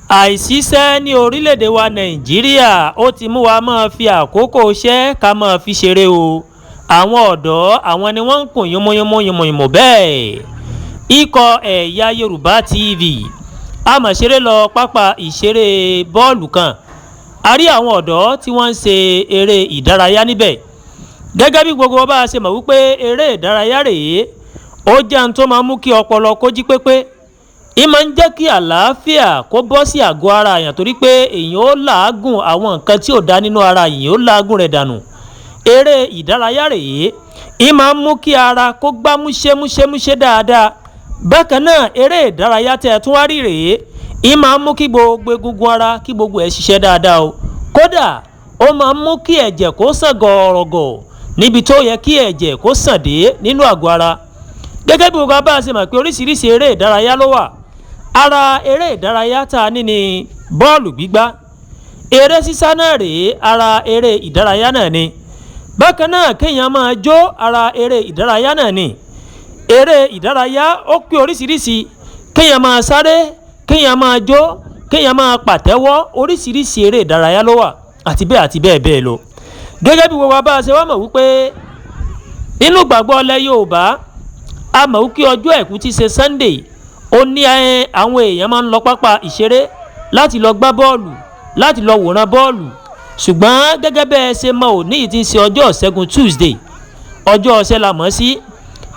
àìsí iṣẹ́ ní orílẹ̀-èdè wa Nàìjíríà ó ti mú wa máa fi àkókò iṣẹ́ ká máa fi ṣeré o. Àwọn ọ̀dọ́ àwọn ni wọ́n ń kùn yúnmúyúnmú bẹ́ẹ̀. Ikọ̀ ẹ̀yà Yorùbá TV a máa ṣeré lọ pápá ìṣeré bọ́ọ̀lù kan. A rí àwọn ọ̀dọ́ tí wọ́n ń ṣe eré ìdárayá níbẹ̀. Gẹ́gẹ́ bí gbogbo bá a ṣe mọ̀ wípé eré ìdárayá rèé, ó jẹ́ ohun tó máa mú kí ọpọlọ kó jí pépé. Ìmọ̀ ń jẹ́ kí àlàáfíà kó bọ́ sí àgọ́ ara èèyàn torí pé èèyàn ó làágùn àwọn nǹkan tí ò dá nínú ara èèyàn ó làágùn rẹ̀ dànù. Eré ìdárayá rèé, ìmọ̀ ń mú kí ara kó gbá múṣẹ́múṣẹ́ dáadáa. Bákan náà eré ìdárayá tẹ́ tún wá rí rèé, ìmọ̀ ń mú kí gbogbo egungun ara kí gbogbo ẹ̀ ṣiṣẹ́ dáadáa o. Kódà ó máa ń mú kí ẹ̀jẹ̀ kó sàn gọ̀ọ̀rọ̀gọ̀ níbi tó yẹ kí ẹ̀jẹ̀ kó sàn dé nínú àgọ́ ara. Gẹ́gẹ́ bí gbogbo bá a ṣe mọ̀ pé oríṣiríṣi eré ìdárayá ló wà. Ara eré ìdárayá tá a ní ni bọ́ọ̀lù gbígbá. Eré sísá náà rèé, ara eré ìdárayá náà ni. Bákan náà kéèyàn máa jó, ara eré ìdárayá náà ni. Eré ìdárayá ó pé oríṣiríṣi. Kéèyàn máa sáré, kéèyàn máa jó, kéèyàn máa pàtẹ́wọ́, oríṣiríṣi eré ìdárayá ló wà àti bẹ́ẹ̀ bẹ́ẹ̀ lọ. Gẹ́gẹ́ bí gbogbo bá a ṣe wá mọ̀ wípé nínú ìgbàgbọ́ ilẹ̀ Yorùbá, a mọ̀ wípé ọjọ́ àìkú tí ṣe Sunday, ó ní àwọn èèyàn máa ń lọ pápá ìṣeré láti lọ gbá bọ́ọ̀lù, láti lọ wòran bọ́ọ̀lù. Ṣùgbọ́n gẹ́gẹ́ bẹ́ẹ̀ ṣe mọ̀ òní yìí ti ń ṣe ọjọ́ ìṣẹ́gun Tuesday, ọjọ́ ọ̀sẹ̀ la mọ̀ sí.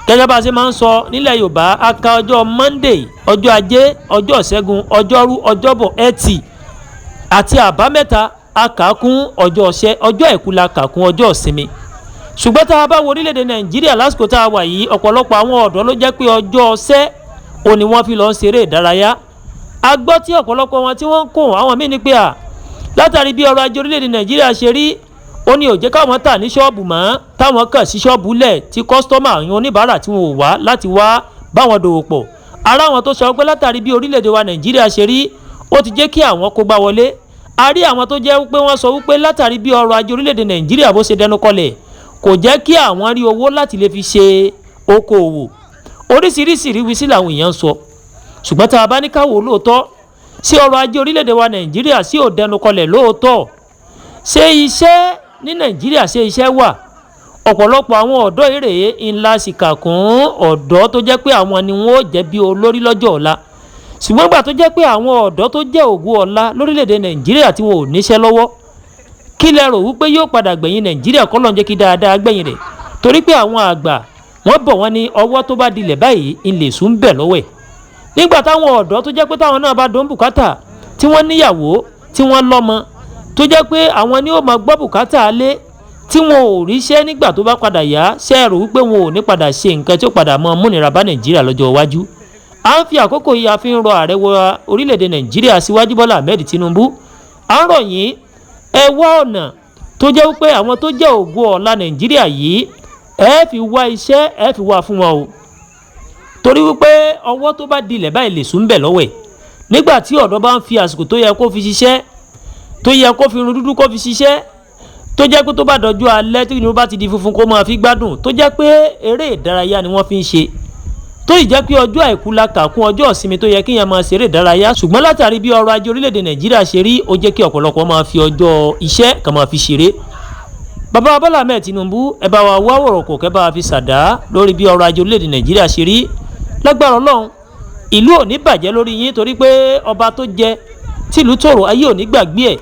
Gẹ́gẹ́ bá a ṣe máa ń sọ nílẹ̀ Yorùbá, a ka ọjọ́ Monday, ọjọ́ Ajé, ọjọ́ ìṣẹ́gun, ọjọ́rú, ọjọ́bọ̀, ẹtì àti àbámẹ́ta a kà á kún ọjọ́ ọ̀sẹ̀, ọjọ́ àìkú la kà kún ọjọ́ ìsinmi. Ṣùgbọ́n tá a bá wo orílẹ̀-èdè Nàìjíríà lásìkò tá a wà yìí, ọ̀pọ̀lọpọ̀ àwọn ọ̀dọ́ ló jẹ́ pé ọjọ́ ọ̀sẹ̀ ó ní wọ́n fi lọ ń ṣeré ìdárayá. A gbọ́ tí ọ̀pọ̀lọpọ̀ wọn tí wọ́n ń kùn àwọn míì ní pé látàrí bí ọrọ̀ ajé orílẹ̀-èdè Nàìjíríà ṣe rí, ó ní ó jẹ́ káwọn tà ní ṣọ́ọ̀bù mọ́, táwọn kàn sí ṣọ́ọ̀bù lẹ̀ tí kọ́sítọ́mà àwọn oníbàárà tí wọn ò wá láti wá báwọn dòwò pọ̀. Ara àwọn tó sọ pé látàrí bí orílẹ̀-èdè wa Nàìjíríà ṣe rí, ó ti jẹ́ kí àwọn kó gbá wọlé. A rí àwọn tó jẹ́ pé wọ́n sọ wípé látàrí bí ọrọ̀ ajé orílẹ̀-èdè Nàìjíríà bó ṣe dẹnu kọlẹ̀, kò jẹ́ kí àwọn rí owó láti lè fi ṣe okòòwò. Oríṣiríṣi ìrísí làwọn èèyàn ń sọ. Ṣùgbọ́n tá a bá ní ká wò lóòótọ́, sí ọrọ̀ ajé orílẹ̀-èdè wa Nàìjíríà sí ò dẹnu kọlẹ̀ lóòótọ́. Ṣé iṣẹ́ ní Nàìjíríà, ṣé iṣẹ́ wà? Ọ̀pọ̀lọpọ̀ àwọn ọ̀dọ́ èrè ńlá sì kà kún ọ̀dọ́ tó jẹ́ pé àwọn ni wọ́n ó jẹ́ bí olórí lọ́jọ́ ọ̀la. Ṣùgbọ́n gbà tó jẹ́ pé àwọn ọ̀dọ́ tó jẹ́ ògo ọ̀la lórílẹ̀-èdè Nàìjíríà tí wọn ò níṣẹ́ lọ́wọ́, kí lẹ rò wípé yóò padà gbẹ̀yìn Nàìjíríà kọ́ lọ́n jẹ́ kí dáadáa gbẹ̀yìn rẹ̀? Torí pé àwọn àgbà wọ́n bọ̀ wọ́n ní ọwọ́ tó bá dilẹ̀ báyìí ilẹ̀ sùn bẹ̀ lọ́wọ́ ẹ̀. Nígbà táwọn ọ̀dọ́ tó jẹ́ pé táwọn náà bá dún bùkátà, tí wọ́n níyàwó, tí wọ́n lọ́mọ, tó jẹ́ pé àwọn ni ó máa gbọ́ bùkátà alé, tí wọn ò ríṣẹ́ nígbà tó bá padà yá, ṣé ẹ rò wípé wọn ò ní padà ṣe nǹkan tí ó padà mọ́ múnira bá Nàìjíríà lọ́jọ́ iwájú? À ń fi àkókò yìí a fi ń rọ ààrẹ wa orílẹ̀-èdè Nàìjíríà síwájú Bọ́lá Ahmed Tinubu. À ń rọ̀ yín, ẹ wá ọ̀nà tó jẹ́ wípé àwọn tó jẹ́ ògo ọ̀la Nàìjíríà yìí, ẹ fi wá iṣẹ́, ẹ fi wá fún wọn o. Torí wípé ọwọ́ tó bá dilẹ̀ báyìí lè sùn bẹ̀ lọ́wọ́ ẹ̀. Nígbà tí ọ̀dọ́ bá ń fi àsìkò tó yẹ kó fi ṣiṣẹ́, tó yẹ kó fi irun dúdú kó fi ṣiṣẹ́, tó jẹ́ pé tó bá dọjú alẹ́ tí inú bá ti di funfun kó máa fi gbádùn, tó jẹ́ pé eré ìdárayá ni wọ́n fi ń ṣe, tó ì jẹ́ pé ọjọ́ àìkú la kà kún ọjọ́ ìsinmi tó yẹ kíyàn máa ṣeré ìdárayá. Ṣùgbọ́n látàrí bí ọrọ̀ ajé orílẹ̀-èdè Nàìjíríà ṣe rí, ó jẹ́ kí ọ̀pọ̀lọpọ̀ máa fi ọjọ́ iṣẹ́ kan máa fi ṣeré. Bàbá Bọ́lá Ahmed Tinubu, ẹ bá wa wá wọ̀rọ̀kọ̀ kẹ́ bá wa fi ṣàdá lórí bí ọrọ̀ ajé orílẹ̀-èdè Nàìjíríà ṣe rí. Lágbára Ọlọ́run, ìlú ò ní bàjẹ́ lórí yín torí pé ọba tó jẹ tìlú tòrò ayé ò ní gbàgbé ẹ̀.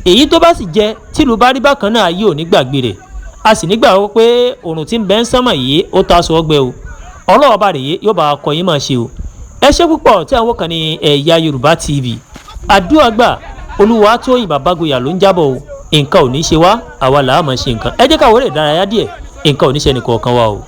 Èyí tó bá sì jẹ tìlú bá rí bákan náà ayé ò ní gbàgbé rẹ̀. A sì nígbàgbọ́ pé òrùn tí ń bẹ ń sánmọ̀ yìí ó ta aṣọ ọgbẹ́ o. Ọlọ́run bá rèé yóò bá kọ yín máa ṣe o. Ẹ ṣé púpọ̀ tí àwọn kan ní ẹ̀yà Yorùbá TV. Àdúrà gbà, Olúwatóyìn Bàbágboyà ló ń jábọ̀ o. Nǹkan ò ní ṣe wá, àwa làá máa ṣe nǹkan. Ẹ jẹ́ ká wọlé ìdárayá díẹ̀, nǹkan ò ní ṣe ẹnìkọ̀ọ̀kan wa o.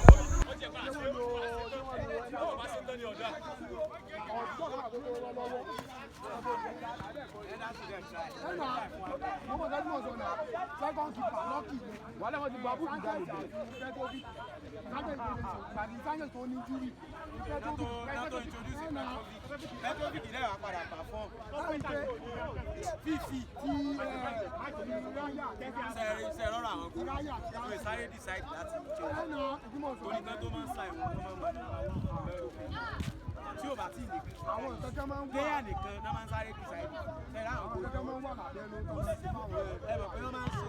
Tí tí ò bá tí ì lè àwọn nǹkan máa ń wà léyà nìkan náà máa ń sáré kì sáyé ṣẹlẹ̀ àwọn nǹkan máa ń wà lábẹ́ ló tó ń sí fáwọn ẹ mọ̀ pé wọ́n máa ń ṣe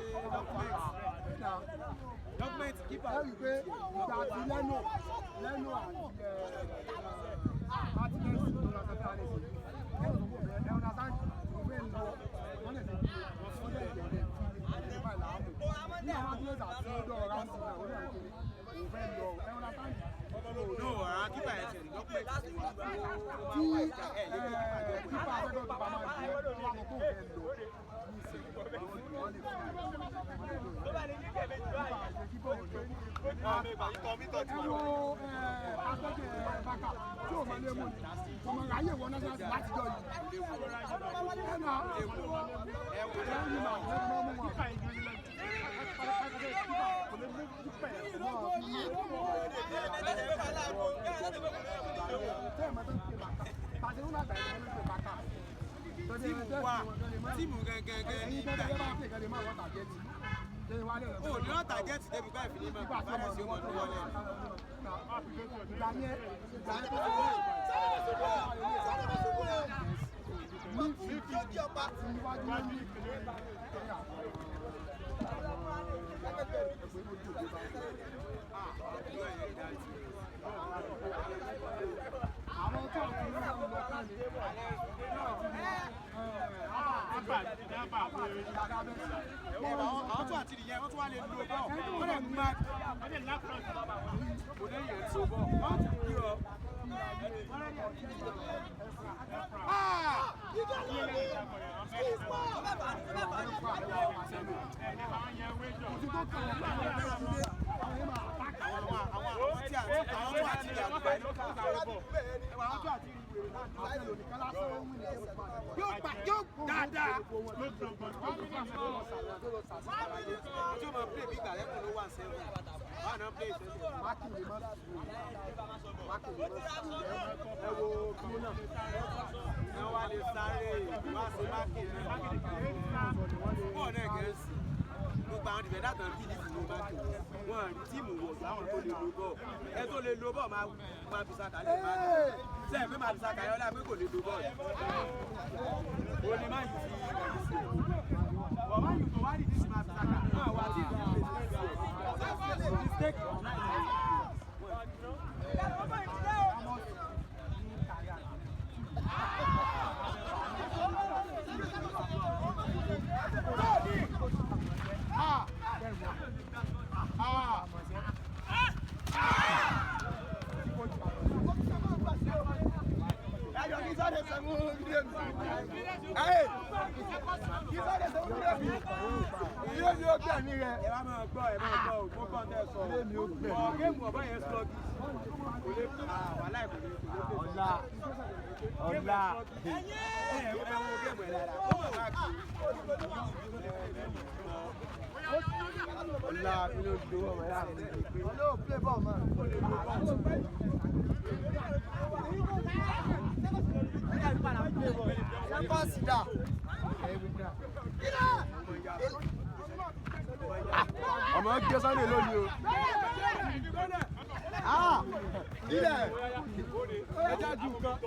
dọ́kúmẹ́ǹtì kípa. ẹ rí i pé ìgbà àti lẹ́nu àti àtìlẹ́sì tó lọ sọ́kẹ́ àlẹ́ sí lẹ́nu tó kọ̀ bẹ́ẹ̀ ẹ̀rọ náà sáà tó fẹ́ lọ wọ́n lè fi wọ́n lè fi ọ̀rẹ́ fi báyìí láàmú ní àwọn àtìlẹ́sì àti ọdọ̀ ráńtì náà wọ́n lè rí i pé òun fẹ́ lọ ẹ̀rọ náà sáà no àwọn kípa ẹ̀ ṣe dọ́kúmẹ́ǹtì tí kípa àtẹ́gbẹ́ tó bá máa jẹ́ ọmọ tó fẹ́ lọ ní ìsìn wọ́n lè fi wọ́n lè bàkà tí o máa lé mú ni ọmọ ráyè wọ náà láti jọ yìí ẹnà ẹ̀yìn máa mú wọn. tíìmù gẹ́gẹ́ ní ìgbà o ní ọ̀tà jẹ́ẹ̀tì débi báyìí fi ní mọ̀ bá rẹ̀ sí ọmọ tó wọlé. Àwọn tó ń lọ lọ́kàn ní àwọn tó àti ìyẹn wọ́n tún wá lè lo bọ́ọ̀ wọ́n lè máa kò lè yẹn tó bọ́ọ̀ wọ́n tún kí ọ. Yóò dáadáa. Ojú ọmọ play bí ìgbà lẹ́kùn ló wà sẹ́wọ̀n. Wọ́n náà play sẹ́wọ̀n. máàkì lè má sùn ẹ wo kúrò náà. Ẹ wá lè sáré wá sí máàkì náà. Bọ́ọ̀ náà gẹ̀ẹ́sì. Gbogbo àwọn dìbẹ̀dà tán bí ìdí ìlú máàkì wọn rí tíìmù wọ̀ láwọn tó lè lo bọ́ọ̀. Ẹ tó lè lo bọ́ọ̀ máa fi sàkálẹ̀ máàkì. Sẹ́ẹ̀ pé máa fi sàkálẹ̀ ọlá pé kò lè lo bọ́ọ̀. O ní máa yìí fi ẹ̀rí sí. Wọ́n máa yìí tó wá ní ìdí máa fi sàkálẹ̀. Náà wá tí ìlú lè fi mistake of life. ọmọ gbé Sunday lónìí o. Ilẹ̀ ẹja ju nǹkan.